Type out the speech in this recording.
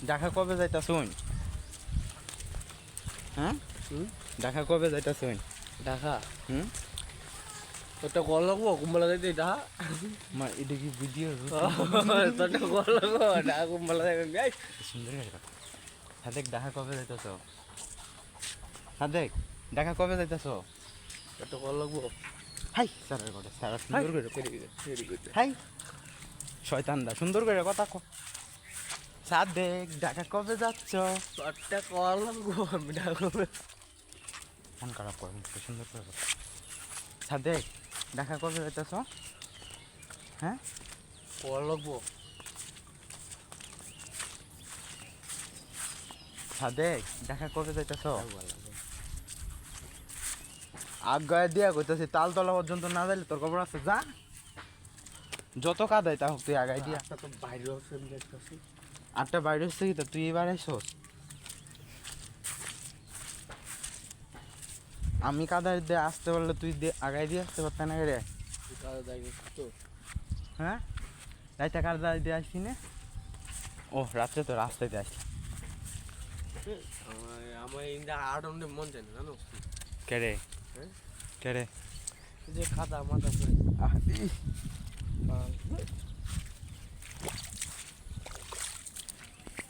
ঢাকা কবে যাইতা শুন? হ্যাঁ ঢাকা কবে যাইতা শুন? ঢাকা হুম তোরটা কল লাগবো কুম্বলা যাইতে ঢাকা মা এটা কি ভিডিও তোরটা কল লাগবো ঢাকা কুম্বলা যাইতে যাই সুন্দর কথা। সাদেক ঢাকা কবে যাইতাছ? সাদেক ঢাকা কবে যাইতাছ? তোরটা কল লাগবো হাই স্যারের কথা স্যার সুন্দর করে ভেরি গুড হাই শয়তানদা সুন্দর করে কথা ক। সাদেক ঢাকা কবে যাচ্ছ? তোরটা কল লাগবো আমি ঢাকা মন খারাপ করে সুন্দর করে কথা। সাদেক ঢাকা কবে যাইতাছ? হ্যাঁ কল লাগবো সাদেক ঢাকা কবে যাইতাছ? আগায় দিয়া কইতাছি তালতলা পর্যন্ত না যাইলে তোর খবর আছে যা। যত কাদাই তা হোক তুই আগাই দিয়া। তো বাইরে আছে আমি দেখতেছি আটটা বাইরে হচ্ছে কি তা তুই এবার আইসস? আমি কাদায় দিয়ে আসতে পারলে তুই আগাই দিয়ে আসতে পারত না রে। কাদা যাই তো হ্যাঁ রাইতা কাদা দিয়ে আসছি না? ও রাত্রে তো রাস্তায় দিয়ে আসলি। আমার ইন্দা আট মন যায় না জানো কে রে হ্যাঁ কে রে? যে খাদা মাথা আহ, ইহ।